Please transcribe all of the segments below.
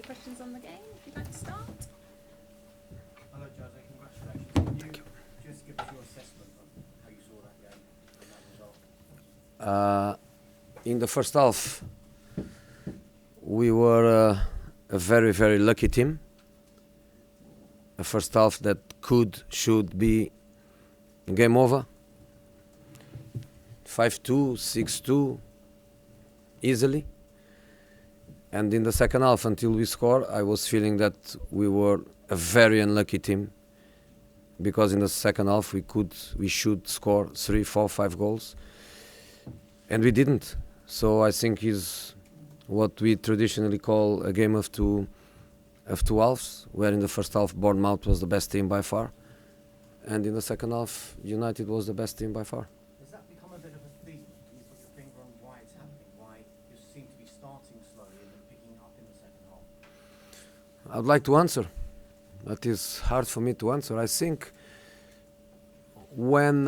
your questions on the game. If you'd like to start. Hello, Jose. Congratulations. Can you just give us your assessment of how you saw that game and that result? In the first half, we were a very, very lucky team. A first half that should be game over. 5-2, 6-2, easily. And in the second half, until we score, I was feeling that we were a very unlucky team, because in the second half we should score 3, 4, 5 goals, and we didn't. So I think is what we traditionally call a game of two halves, where in the first half Bournemouth was the best team by far, and in the second half United was the best team by far. Does that become a bit of a theme? Can you put your finger on why it's happening? Why you seem to be starting slowly and then picking up in the second half? I'd like to answer. That is hard for me to answer. I think when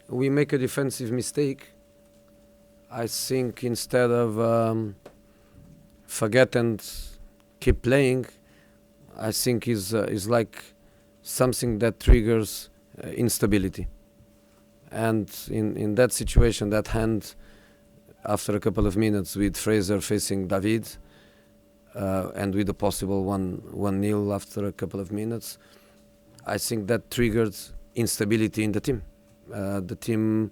we make a defensive mistake, I think instead of forget and keep playing, I think is like something that triggers instability. And in that situation, that hand, after a couple of minutes with Fraser facing David, and with a possible 1-0 after a couple of minutes, I think that triggered instability in the team. The team,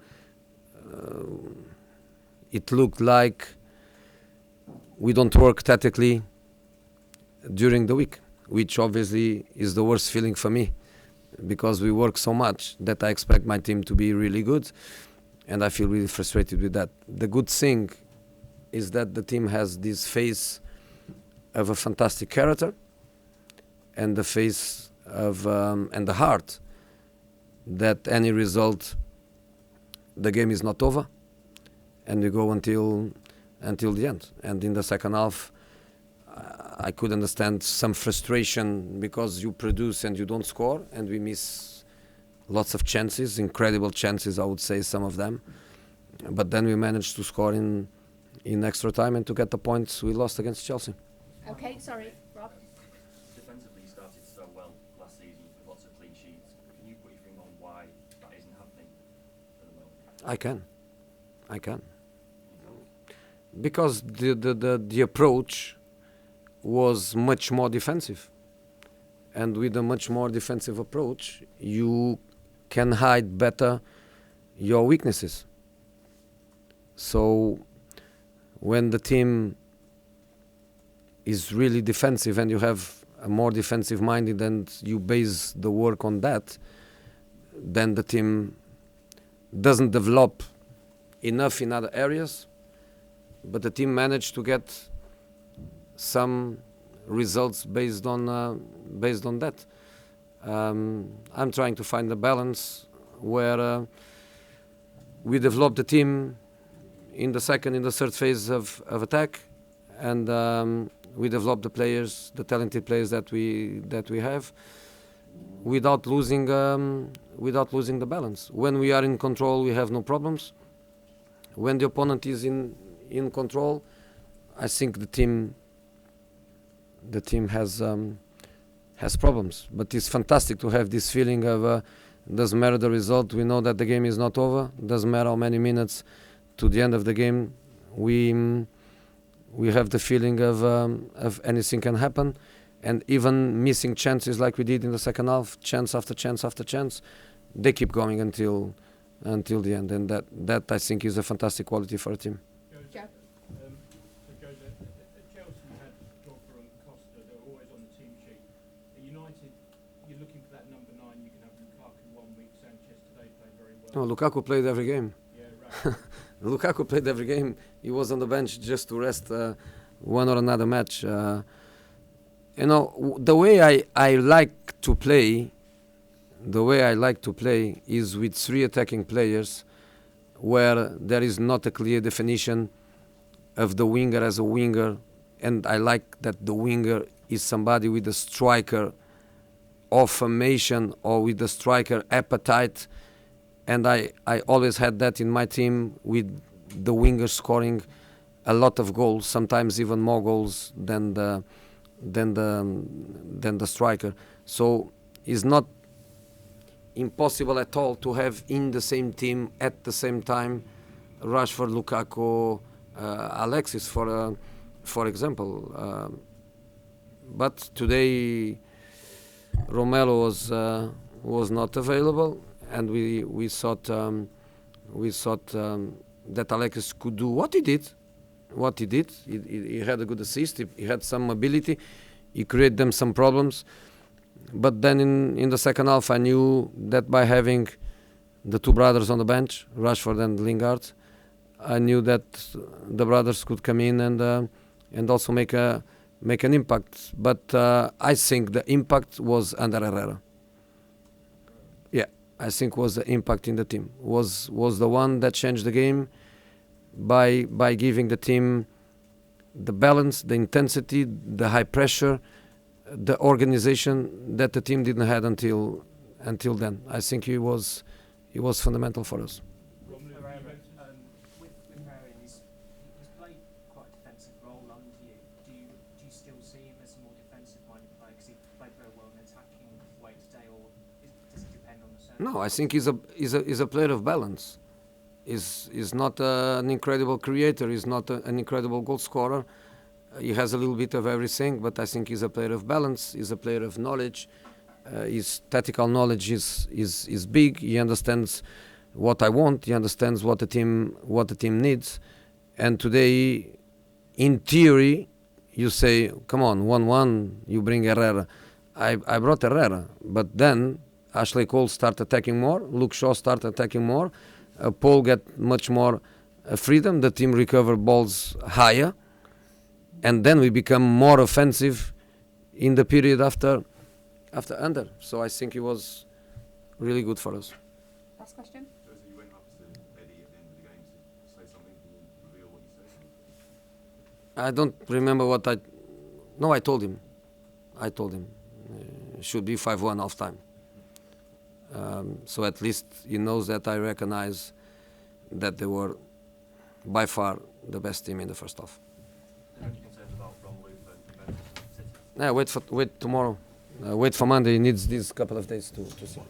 it looked like we don't work tactically during the week, which obviously is the worst feeling for me, because we work so much that I expect my team to be really good, and I feel really frustrated with that. The good thing is that the team has this face of a fantastic character, and the face of and the heart that any result, the game is not over, and we go until the end. And in the second half, I could understand some frustration because you produce and you don't score, and we miss lots of chances, incredible chances, I would say, some of them. But then we managed to score in extra time and to get the points we lost against Chelsea. Okay, sorry, Rob. Defensively, you started so well last season with lots of clean sheets. Can you put your finger on why that isn't happening at the moment? I can. Because the approach was much more defensive. And with a much more defensive approach, you can hide better your weaknesses. So when the team is really defensive and you have a more defensive minded and you base the work on that, then the team doesn't develop enough in other areas, but the team managed to get some results based on that. I'm trying to find a balance where we develop the team in the second, in the third phase of attack, and we develop the players, the talented players that we have, without losing the balance. When we are in control, we have no problems. When the opponent is in control, I think the team has problems. But it's fantastic to have this feeling of doesn't matter the result. We know that the game is not over. Doesn't matter how many minutes to the end of the game. We have the feeling of anything can happen, and even missing chances like we did in the second half, chance after chance after chance, they keep going until the end, and that I think is a fantastic quality for a team. Joe. So Jose, at Chelsea you had Drogba and Costa, they're always on the team sheet. At United, you're looking for that number 9. You can have Lukaku 1 week, Sanchez today played very well. No, Lukaku played every game. Yeah, right. Lukaku played every game. He was on the bench just to rest one or another match. The way I like to play is with 3 attacking players, where there is not a clear definition of the winger as a winger, and I like that the winger is somebody with a striker or formation or with the striker appetite, and I always had that in my team, with the winger scoring a lot of goals, sometimes even more goals than the than the striker. So it's not impossible at all to have in the same team at the same time Rashford, Lukaku, Alexis, for example. But today Romelu was not available, and we thought that Alexis could do what he did. He had a good assist. He had some ability. He created them some problems. But then in the second half, I knew that by having the two brothers on the bench, Rashford and Lingard, I knew that the brothers could come in and also make an impact. But I think the impact was under Herrera. Yeah, I think was the impact in the team. Was the one that changed the game by giving the team the balance, the intensity, the high pressure, the organization that the team didn't have until then. I think he was fundamental for us. Romelu, Herrera, Juventus. with Herrera, he's played quite a defensive role under you. Do you still see him as a more defensive-minded player? Because he played very well in attacking way today, or does it depend on the circumstances? No, I think he's a player of balance. He's not an incredible creator. He's not an incredible goal scorer. He has a little bit of everything, but I think he's a player of balance. He's a player of knowledge. His tactical knowledge is big. He understands what I want. He understands what the team needs. And today, in theory, you say, come on, 1-1, you bring Herrera. I brought Herrera, but then Ashley Cole started attacking more. Luke Shaw started attacking more. Paul get much more freedom. The team recover balls higher. And then we become more offensive in the period after under. So I think it was really good for us. Last question. Jose, you went up to Eddie at the end of the game to say something. Can you reveal what you said? I don't remember what I... No, I told him. It should be 5-1 half time. So at least he knows that I recognize that they were by far the best team in the first half. Any concerns about Romelu for Juventus and City? Yeah, wait tomorrow. Wait for Monday. He needs these couple of days to see.